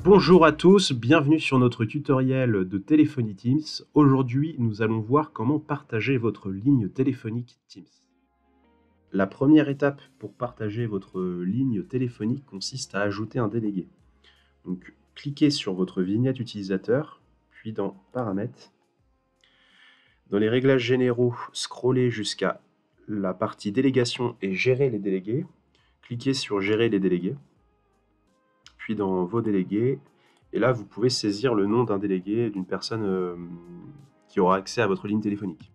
Bonjour à tous, bienvenue sur notre tutoriel de téléphonie Teams. Aujourd'hui, nous allons voir comment partager votre ligne téléphonique Teams. La première étape pour partager votre ligne téléphonique consiste à ajouter un délégué. Donc, cliquez sur votre vignette utilisateur, puis dans Paramètres. Dans les réglages généraux, scrollez jusqu'à la partie Délégation et Gérer les délégués. Cliquez sur Gérer les délégués, puis dans Vos délégués. Et là, vous pouvez saisir le nom d'un délégué, d'une personne qui aura accès à votre ligne téléphonique.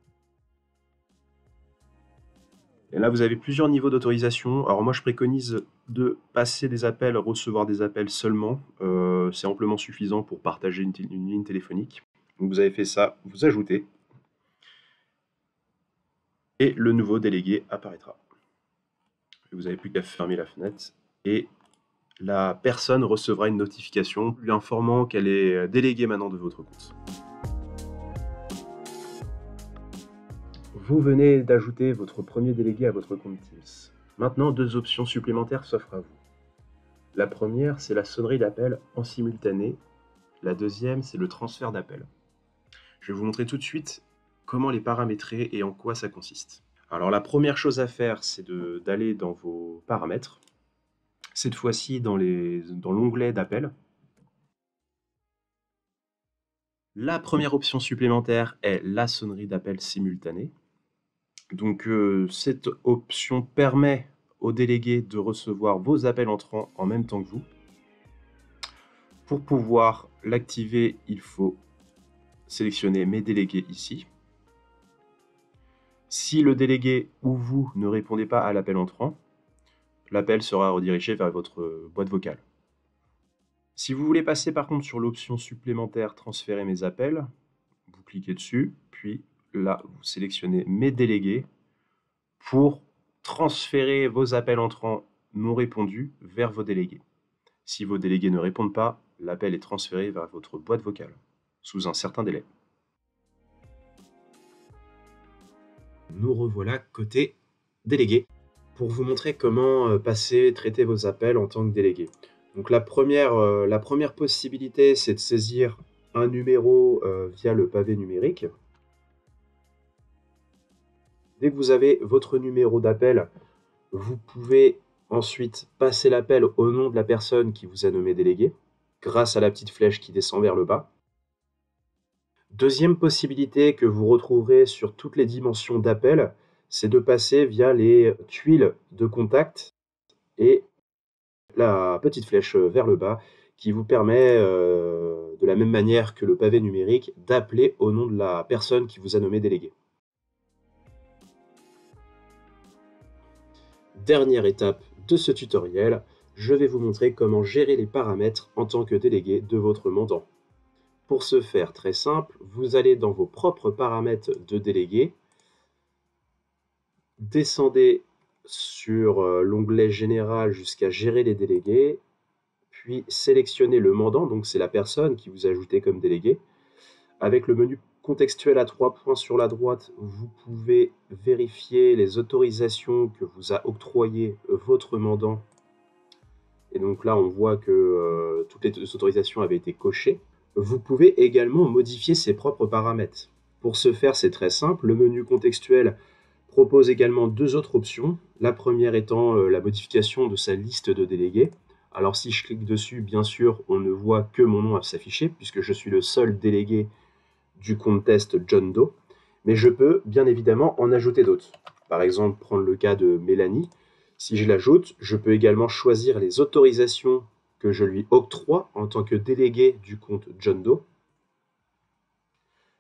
Et là, vous avez plusieurs niveaux d'autorisation. Alors moi, je préconise de passer des appels, recevoir des appels seulement. C'est amplement suffisant pour partager une ligne téléphonique. Donc vous avez fait ça, vous ajoutez. Et le nouveau délégué apparaîtra. Vous n'avez plus qu'à fermer la fenêtre et la personne recevra une notification lui informant qu'elle est déléguée maintenant de votre compte. Vous venez d'ajouter votre premier délégué à votre compte Teams. Maintenant, deux options supplémentaires s'offrent à vous. La première, c'est la sonnerie d'appel en simultané. La deuxième, c'est le transfert d'appel. Je vais vous montrer tout de suite comment les paramétrer et en quoi ça consiste. Alors la première chose à faire, c'est d'aller dans vos paramètres. Cette fois-ci dans l'onglet d'appel. La première option supplémentaire est la sonnerie d'appel simultanée. Donc cette option permet au délégué de recevoir vos appels entrants en même temps que vous. Pour pouvoir l'activer, il faut sélectionner Mes délégués ici. Si le délégué ou vous ne répondez pas à l'appel entrant, l'appel sera redirigé vers votre boîte vocale. Si vous voulez passer par contre sur l'option supplémentaire Transférer mes appels, vous cliquez dessus, puis là vous sélectionnez Mes délégués pour transférer vos appels entrants non répondus vers vos délégués. Si vos délégués ne répondent pas, l'appel est transféré vers votre boîte vocale, sous un certain délai. Nous revoilà côté délégué, pour vous montrer comment traiter vos appels en tant que délégué. Donc la première possibilité, c'est de saisir un numéro via le pavé numérique. Dès que vous avez votre numéro d'appel, vous pouvez ensuite passer l'appel au nom de la personne qui vous a nommé délégué, grâce à la petite flèche qui descend vers le bas. Deuxième possibilité que vous retrouverez sur toutes les dimensions d'appel, c'est de passer via les tuiles de contact et la petite flèche vers le bas qui vous permet, de la même manière que le pavé numérique, d'appeler au nom de la personne qui vous a nommé délégué. Dernière étape de ce tutoriel, je vais vous montrer comment gérer les paramètres en tant que délégué de votre mandant. Pour ce faire, très simple, vous allez dans vos propres paramètres de délégué, descendez sur l'onglet Général jusqu'à Gérer les délégués, puis sélectionnez le mandant, donc c'est la personne qui vous a ajouté comme délégué. Avec le menu contextuel à 3 points sur la droite, vous pouvez vérifier les autorisations que vous a octroyées votre mandant. Et donc là, on voit que toutes les autorisations avaient été cochées. Vous pouvez également modifier ses propres paramètres. Pour ce faire, c'est très simple. Le menu contextuel propose également deux autres options. La première étant la modification de sa liste de délégués. Alors si je clique dessus, bien sûr, on ne voit que mon nom à s'afficher, puisque je suis le seul délégué du compte test John Doe. Mais je peux bien évidemment en ajouter d'autres. Par exemple, prendre le cas de Mélanie. Si je l'ajoute, je peux également choisir les autorisations que je lui octroie en tant que délégué du compte John Doe.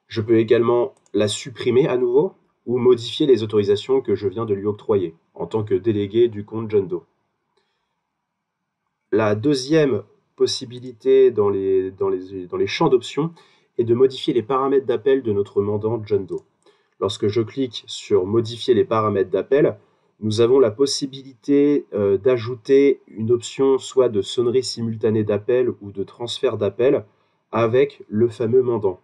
Je peux également la supprimer à nouveau ou modifier les autorisations que je viens de lui octroyer en tant que délégué du compte John Doe. La deuxième possibilité dans les champs d'options est de modifier les paramètres d'appel de notre mandant John Doe. Lorsque je clique sur modifier les paramètres d'appel, nous avons la possibilité d'ajouter une option soit de sonnerie simultanée d'appel ou de transfert d'appel avec le fameux mandant.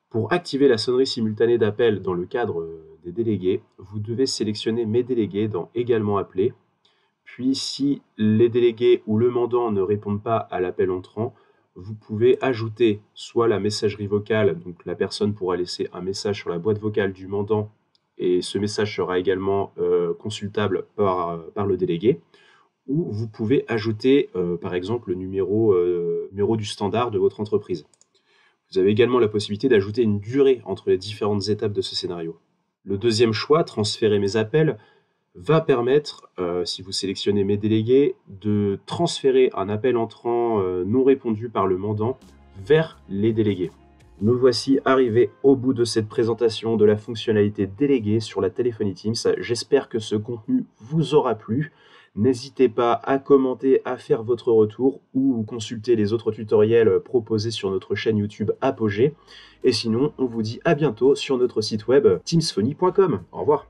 Pour activer la sonnerie simultanée d'appel dans le cadre des délégués, vous devez sélectionner Mes délégués dans Également appelés, Puis si les délégués ou le mandant ne répondent pas à l'appel entrant, vous pouvez ajouter soit la messagerie vocale, donc la personne pourra laisser un message sur la boîte vocale du mandant et ce message sera également consultable par le délégué, ou vous pouvez ajouter par exemple le numéro du standard de votre entreprise. Vous avez également la possibilité d'ajouter une durée entre les différentes étapes de ce scénario. Le deuxième choix, transférer mes appels, va permettre, si vous sélectionnez mes délégués, de transférer un appel entrant non répondu par le mandant vers les délégués. Nous voici arrivés au bout de cette présentation de la fonctionnalité déléguée sur la téléphonie Teams. J'espère que ce contenu vous aura plu. N'hésitez pas à commenter, à faire votre retour ou consulter les autres tutoriels proposés sur notre chaîne YouTube Apogée. Et sinon, on vous dit à bientôt sur notre site web teamsphony.com. Au revoir.